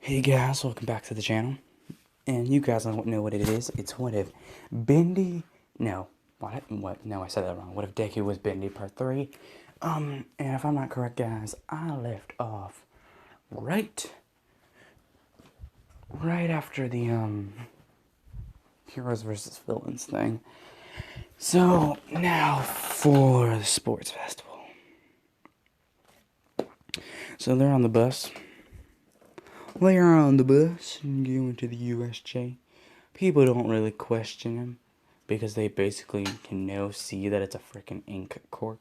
Hey guys, welcome back to the channel. And you guys know what it is. It's what if Bendy... No. What? No, I said that wrong. What if Deku was Bendy part 3? And if I'm not correct, guys, I left off right after the, Heroes versus Villains thing. So, now for the sports festival. So they're on the bus. They're on the bus and going to the USJ. People don't really question him because they basically can now see that it's a freaking ink cork.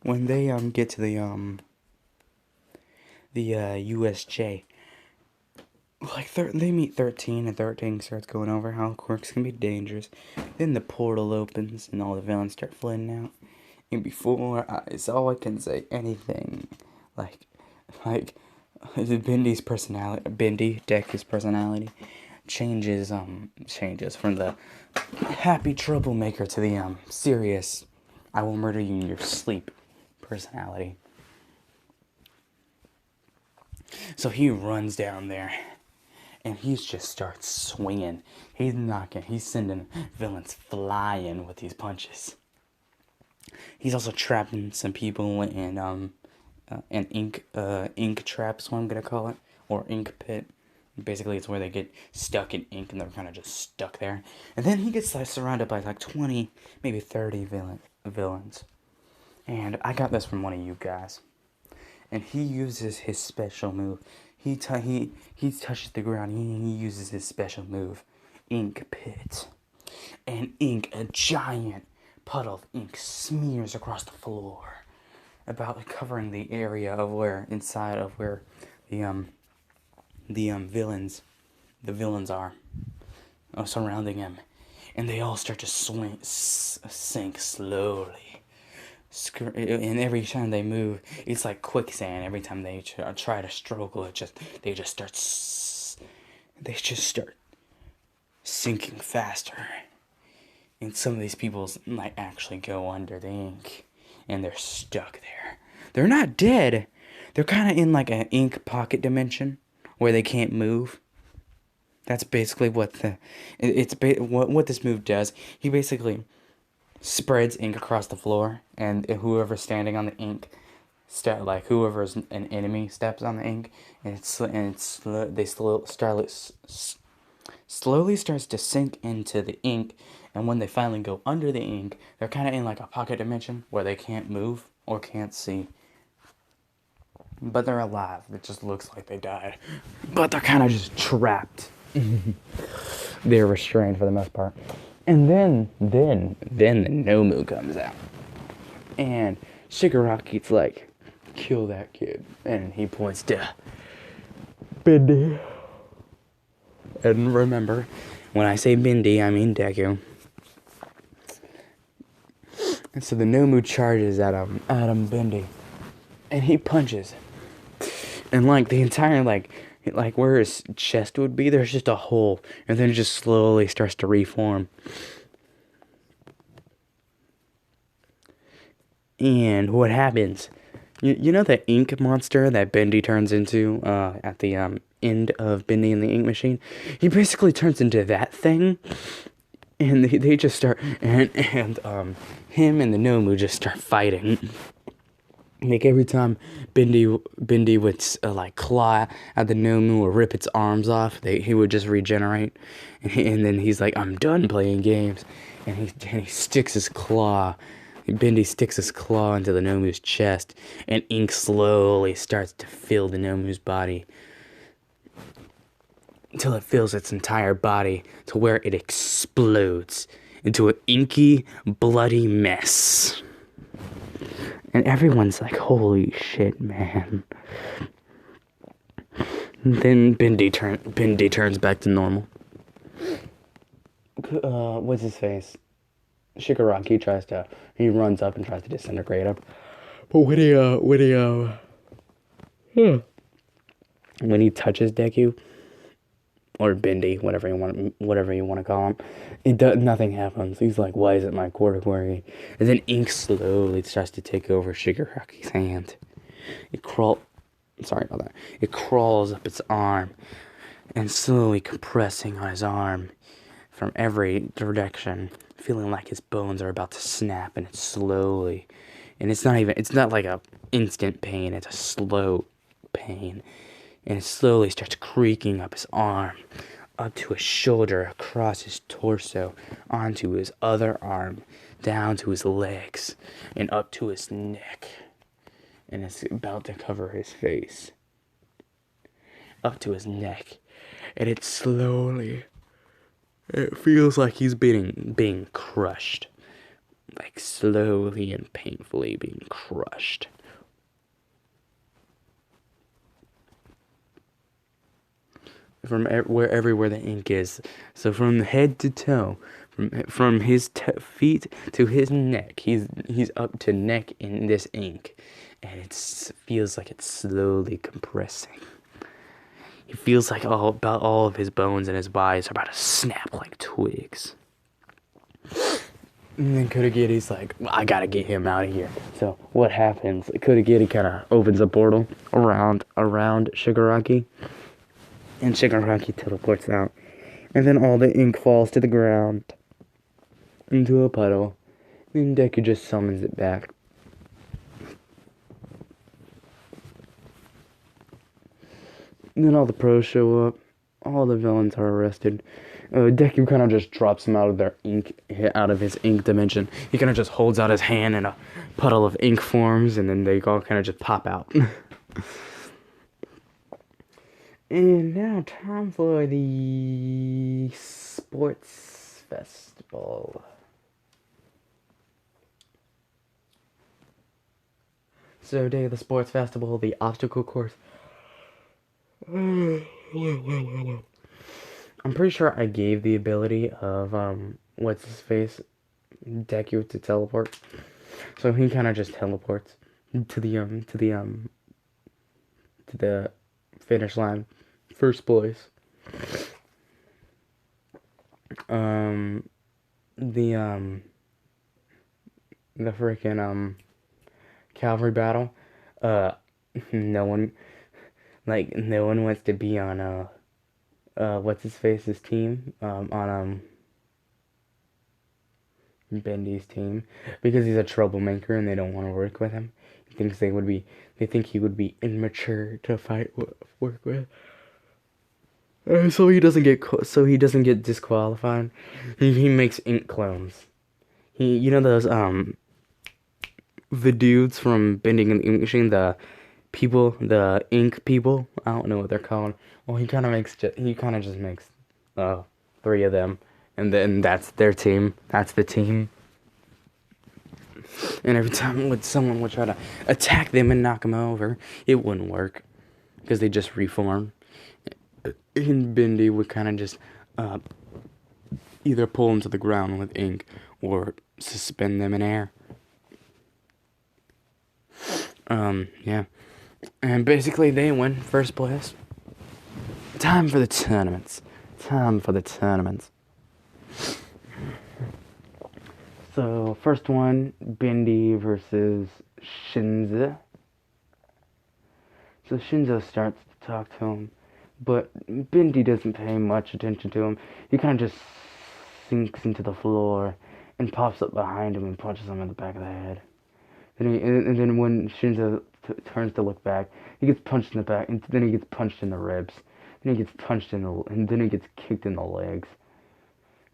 When they get to the USJ, like they meet 13 and 13 starts going over how quirks can be dangerous. Then the portal opens and all the villains start flooding out. And before I saw I can say anything, like Bendy's personality, Deku's personality, changes from the happy troublemaker to the serious, I will murder you in your sleep personality. So he runs down there, and he just starts swinging. He's sending villains flying with these punches. He's also trapping some people in an ink trap, is what I'm gonna call it, or ink pit. Basically, it's where they get stuck in ink and they're kind of just stuck there. And then he gets surrounded by like 20, maybe 30 villains. And I got this from one of you guys. And he uses his special move. He touches the ground. He uses his special move, ink pit, and a giant puddle of ink smears across the floor, about covering the area of where the villains are surrounding him, and they all start to sink slowly. And every time they move, it's like quicksand. Every time they try to struggle, they just start sinking faster. And some of these people might actually go under the ink, and they're stuck there. They're not dead. They're kind of in like an ink pocket dimension where they can't move. That's basically what what this move does. He basically spreads ink across the floor, and whoever's standing on the ink, whoever's an enemy steps on the ink, and slowly starts to sink into the ink. And when they finally go under the ink, they're kind of in like a pocket dimension where they can't move or can't see. But they're alive. It just looks like they died. But they're kind of just trapped. They're restrained for the most part. And then the Nomu comes out. And Shigaraki's like, kill that kid. And he points to Bendy. And remember, when I say Bendy, I mean Deku. And so the Nomu charges at Bendy. And he punches. And like the entire, like where his chest would be, there's just a hole. And then it just slowly starts to reform. And what happens? You know the ink monster that Bendy turns into at the end of Bendy and the Ink Machine? He basically turns into that thing. And they just start, and him and the Nomu just start fighting. Like every time Bendy would claw at the Nomu or rip its arms off, he would just regenerate. And then he's like, I'm done playing games. And he sticks his claw. Bendy sticks his claw into the Nomu's chest, and ink slowly starts to fill the Nomu's body until it fills its entire body to where it explodes into an inky, bloody mess. And everyone's like, holy shit, man. And then Bendy turns back to normal. What's his face? Shigaraki he runs up and tries to disintegrate him. But when he touches Deku, or bendy, whatever you want to call him. Nothing happens. He's like, why isn't my quarter working? And then ink slowly starts to take over Shigaraki's hand. Sorry about that. It crawls up its arm and slowly compressing on his arm from every direction, feeling like his bones are about to snap, and it's not like a instant pain, it's a slow pain. And it slowly starts creaking up his arm, up to his shoulder, across his torso, onto his other arm, down to his legs, and up to his neck. And it's about to cover his face. Up to his neck. And it feels like he's being crushed. Like slowly and painfully being crushed. From everywhere the ink is. So from head to toe, from his feet to his neck, he's up to neck in this ink, and it feels like it's slowly compressing. It feels like all of his bones and his bodies are about to snap like twigs. And then Kurogiri's like, I gotta get him out of here. So what happens? Kurogiri kind of opens a portal around Shigaraki. And Shigaraki teleports out. And then all the ink falls to the ground. Into a puddle. And Deku just summons it back. And then all the pros show up. All the villains are arrested. Deku kind of just drops them out of his ink dimension. He kind of just holds out his hand and a puddle of ink forms. And then they all kind of just pop out. And now time for the sports festival. So day of the sports festival, the obstacle course. I'm pretty sure I gave the ability of what's his face, Deku, to teleport. So he kind of just teleports to the finish line. First place. The freaking cavalry battle. No one wants to be on what's his face's team. On Bendy's team, because he's a troublemaker and they don't want to work with him. They think he would be immature to work with. So he doesn't get disqualified. He makes ink clones. Those the dudes from Bending and the Ink Machine, the ink people. I don't know what they're called. Well, he kind of just makes 3 of them, and then that's their team. That's the team. And every time someone would try to attack them and knock them over, it wouldn't work because they just reform. And Bendy would kind of just either pull them to the ground with ink or suspend them in air. Yeah. And basically they win first place. Time for the tournaments. So, first one, Bendy versus Shinzo. So Shinzo starts to talk to him, but Bendy doesn't pay much attention to him. He kind of just sinks into the floor and pops up behind him and punches him in the back of the head. And then when Shinzo turns to look back, he gets punched in the back, and then he gets punched in the ribs. Then he gets and then he gets kicked in the legs.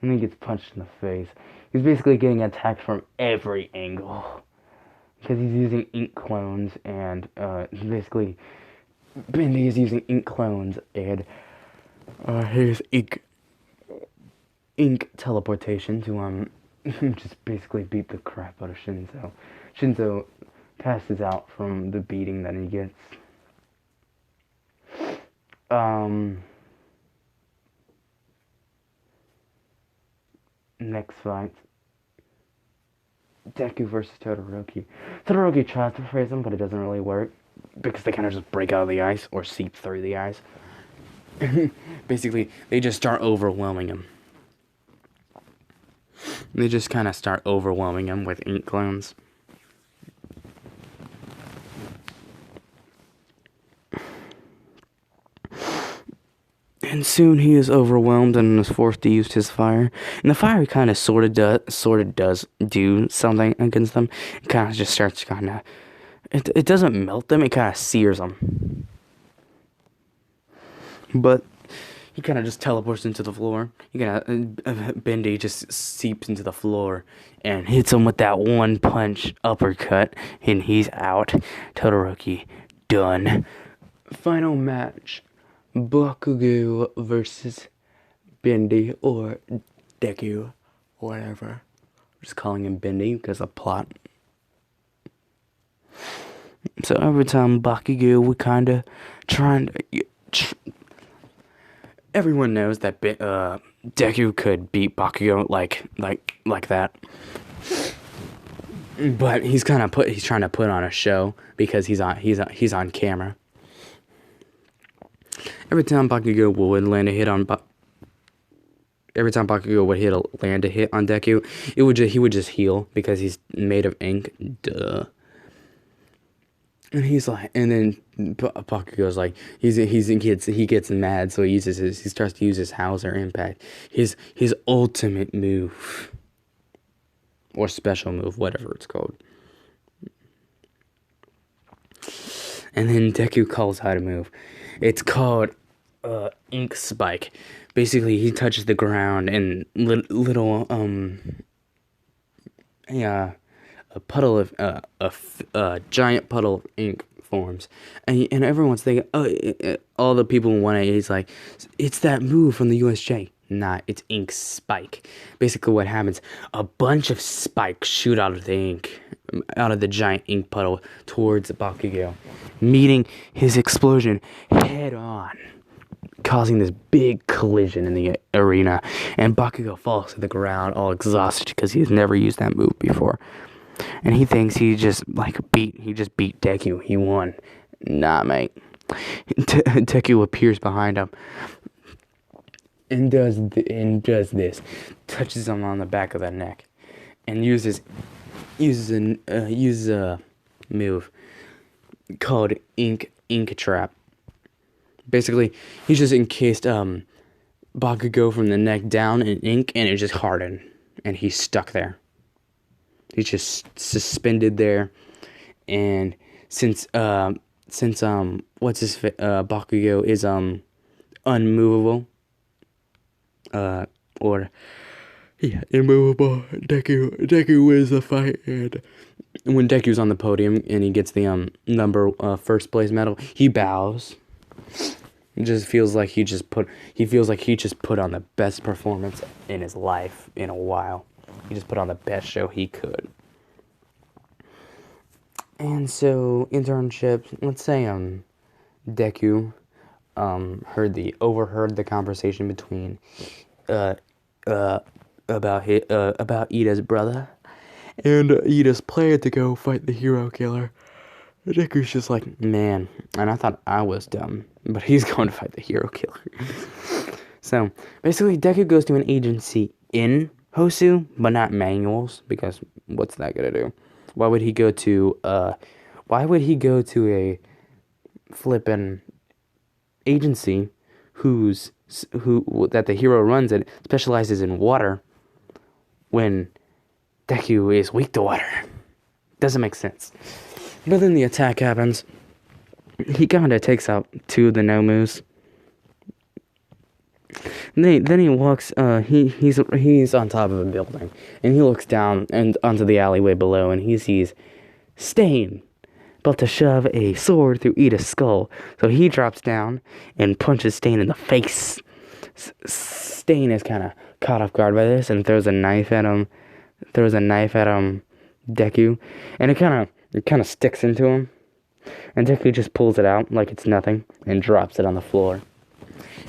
And then he gets punched in the face. He's basically getting attacked from every angle. Because he's using ink clones, and basically Bendy is using ink clones, and his ink teleportation to just basically beat the crap out of Shinzo. Shinzo passes out from the beating that he gets. Next fight. Deku versus Todoroki. Todoroki tries to freeze him, but it doesn't really work because they kind of just break out of the ice or seep through the ice. Basically, they just start overwhelming him. They just kind of start overwhelming him with ink clones. And soon he is overwhelmed and is forced to use his fire. And the fire kind of sort of does do something against them. It kind of just starts kind of... It doesn't melt them, it kind of sears them. But he kind of just teleports into the floor. Bendy just seeps into the floor and hits him with that one punch uppercut. And he's out. Todoroki, done. Final match. Bakugo versus Bendy or Deku, whatever. I'm just calling him Bendy because of plot. So every time Bakugo, we kind of trying to... Everyone knows that Deku could beat Bakugo like that. But he's trying to put on a show because he's on camera. Every time Bakugo would land a hit on Deku, he would just heal because he's made of ink. Duh. And he's like, and then Bakugo's like, he gets mad, so he starts to use his Hauser Impact, his ultimate move or special move, whatever it's called. And then Deku calls out a move. It's called Ink Spike. Basically, he touches the ground and a puddle of a giant puddle of ink forms, and everyone's thinking, all the people in 1A is like, it's that move from the USJ. Nah, it's Ink Spike. Basically, what happens? A bunch of spikes shoot out of the giant ink puddle towards Bakugo, meeting his explosion head on, causing this big collision in the arena, and Bakugo falls to the ground all exhausted because he's never used that move before. And he thinks he just beat Deku. He won. Nah, mate. Deku appears behind him and does this. Touches him on the back of the neck and uses a move called Ink Trap. Basically, he just encased Bakugo from the neck down in ink, and it just hardened, and he's stuck there. He's just suspended there, and since Bakugo is unmovable, immovable. Deku wins the fight, and when Deku's on the podium and he gets the first place medal, he bows. It just feels like he just put on the best performance in his life in a while. He just put on the best show he could. And so, internships, let's say Deku overheard the conversation between about Ida's brother and Ida's plan to go fight the hero killer. Deku's just like, man, and I thought I was dumb, but he's going to fight the hero killer. So, basically, Deku goes to an agency in Hosu, but not manuals, because what's that gonna do? Why would he go to a flippin' agency that the hero runs and specializes in water when Deku is weak to water? Doesn't make sense. But then the attack happens. He kinda takes out two of the Nomus. Then he walks. He's on top of a building, and he looks down and onto the alleyway below, and he sees Stain about to shove a sword through Ida's skull. So he drops down and punches Stain in the face. Stain is kind of caught off guard by this and throws a knife at him. Deku, and it kind of sticks into him, and Deku just pulls it out like it's nothing and drops it on the floor.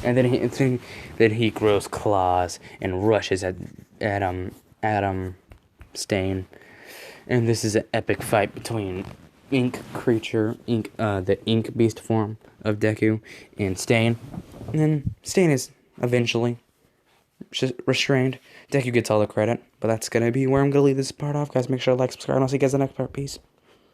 And then he grows claws and rushes at Stain. And this is an epic fight between ink creature, the ink beast form of Deku, and Stain. And then Stain is eventually restrained. Deku gets all the credit, but that's gonna be where I'm gonna leave this part off, guys. Make sure to like, subscribe, and I'll see you guys in the next part. Peace.